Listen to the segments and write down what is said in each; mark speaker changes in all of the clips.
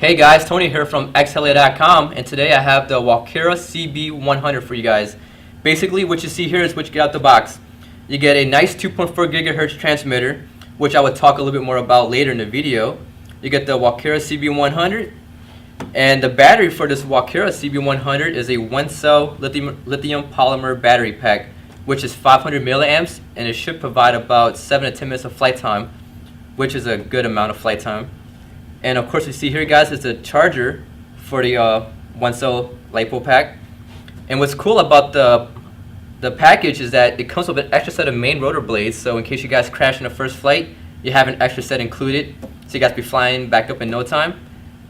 Speaker 1: Hey guys, Tony here from xhelia.com, and today I have the Walkera Cb100 for you guys. Basically, what you see here is what you get out the box. You get a nice 2.4 gigahertz transmitter, which I will talk a little bit more about later in the video. You get the Walkera Cb100, and the battery for this Walkera Cb100 is a one-cell lithium polymer battery pack, which is 500 milliamps, and it should provide about 7 to 10 minutes of flight time, which is a good amount of flight time. And of course, you see here, guys, is the charger for the one-cell LiPo pack. And what's cool about the package is that it comes with an extra set of main rotor blades. So in case you guys crash in the first flight, you have an extra set included, so you guys be flying back up in no time.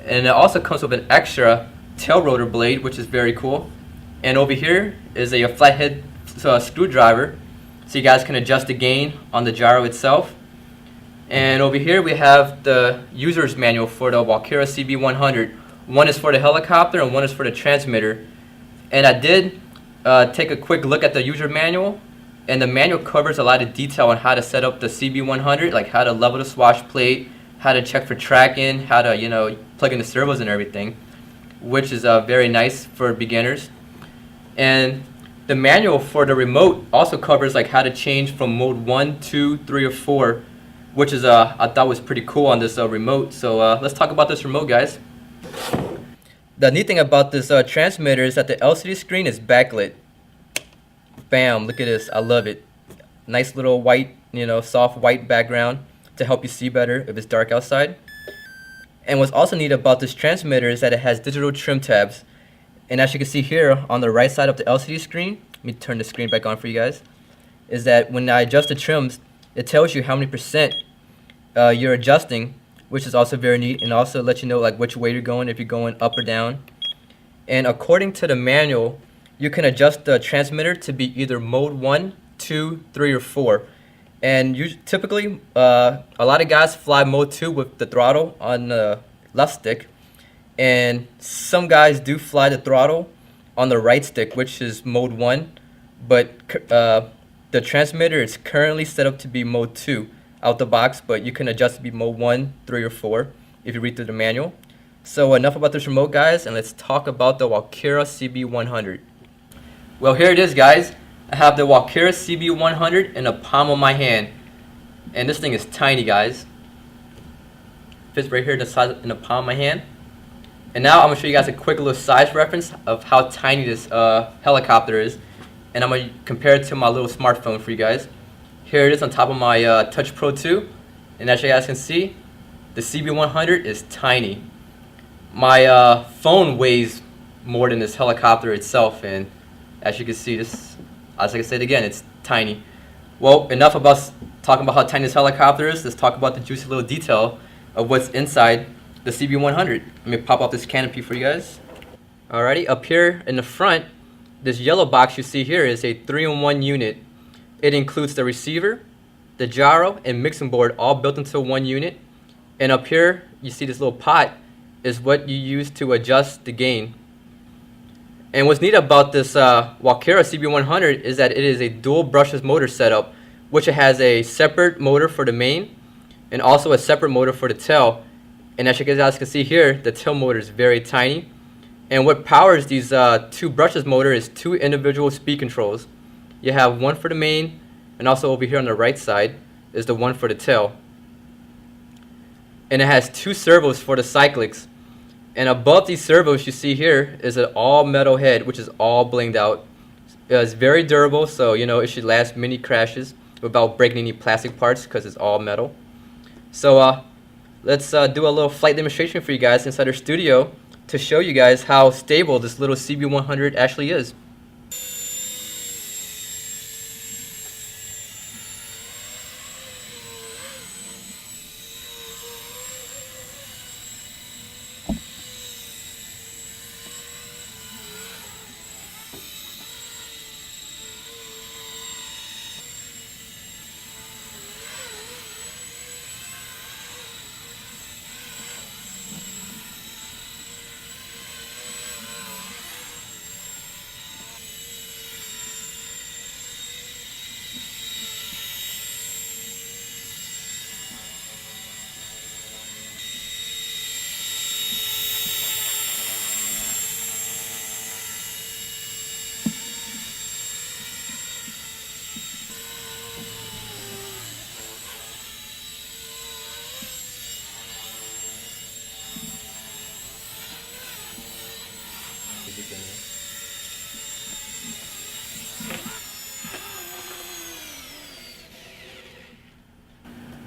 Speaker 1: And it also comes with an extra tail rotor blade, which is very cool. And over here is a flathead screwdriver, so you guys can adjust the gain on the gyro itself. And over here we have the user's manual for the Walkera Cb100. One is for the helicopter and one is for the transmitter. And I did take a quick look at the user manual, and the manual covers a lot of detail on how to set up the Cb100, like how to level the swash plate, how to check for tracking, how to plug in the servos and everything, which is very nice for beginners. And the manual for the remote also covers like how to change from mode 1, 2, 3, or 4, which is I thought was pretty cool on this remote. So let's talk about this remote, guys. The neat thing about this transmitter is that the LCD screen is backlit. Bam, look at this, I love it. Nice little white, soft white background to help you see better if it's dark outside. And what's also neat about this transmitter is that it has digital trim tabs. And as you can see here on the right side of the LCD screen, let me turn the screen back on for you guys, is that when I adjust the trims, it tells you how many percent you're adjusting, which is also very neat, and also lets you know like which way you're going, if you're going up or down. And according to the manual, you can adjust the transmitter to be either mode 1, 2, 3, or 4. And typically, a lot of guys fly mode 2 with the throttle on the left stick, and some guys do fly the throttle on the right stick, which is mode 1, but the transmitter is currently set up to be mode 2 out the box, but you can adjust to be mode 1, 3, or 4 if you read through the manual. So enough about this remote, guys, and let's talk about the Walkera Cb100. Well, here it is, guys. I have the Walkera Cb100 in the palm of my hand, and this thing is tiny, guys. Fits right here in the palm of my hand. And now I'm going to show you guys a quick little size reference of how tiny this helicopter is. And I'm going to compare it to my little smartphone for you guys. Here it is on top of my Touch Pro 2. And as you guys can see, the Cb100 is tiny. My phone weighs more than this helicopter itself. And as you can see, this, as I said again, it's tiny. Well, enough about talking about how tiny this helicopter is. Let's talk about the juicy little detail of what's inside the Cb100. Let me pop off this canopy for you guys. Alrighty, up here in the front, this yellow box you see here is a 3-in-1 unit. It includes the receiver, the gyro, and mixing board all built into one unit. And up here, you see this little pot is what you use to adjust the gain. And what's neat about this Walkera Cb100 is that it is a dual brushless motor setup, which it has a separate motor for the main and also a separate motor for the tail. And as you guys can see here, the tail motor is very tiny. And what powers these two brushless motor is two individual speed controls. You have one for the main, and also over here on the right side is the one for the tail. And it has two servos for the cyclics. And above these servos you see here is an all metal head, which is all blinged out. It's very durable, so it should last many crashes without breaking any plastic parts because it's all metal. So let's do a little flight demonstration for you guys inside our studio to show you guys how stable this little Cb100 actually is.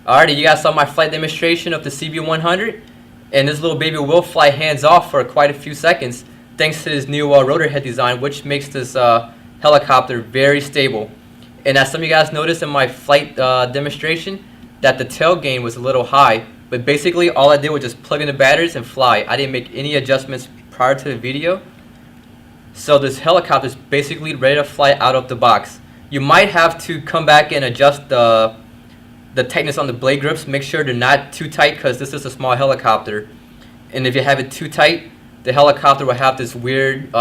Speaker 1: Alrighty, you guys saw my flight demonstration of the Cb100, and this little baby will fly hands off for quite a few seconds thanks to this new rotor head design, which makes this helicopter very stable. And as some of you guys noticed in my flight demonstration, that the tail gain was a little high, but basically all I did was just plug in the batteries and fly. I didn't make any adjustments prior to the video. So this helicopter is basically ready to fly out of the box. You might have to come back and adjust the tightness on the blade grips. Make sure they're not too tight because this is a small helicopter. And if you have it too tight, the helicopter will have this weird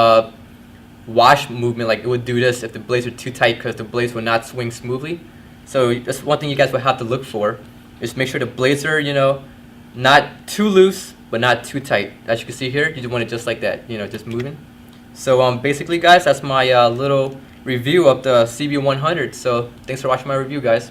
Speaker 1: wash movement, like it would do this if the blades are too tight because the blades will not swing smoothly. So that's one thing you guys will have to look for, is make sure the blades are, not too loose but not too tight. As you can see here, you just want it just like that, just moving. So basically guys, that's my little review of the Cb100. So thanks for watching my review, guys.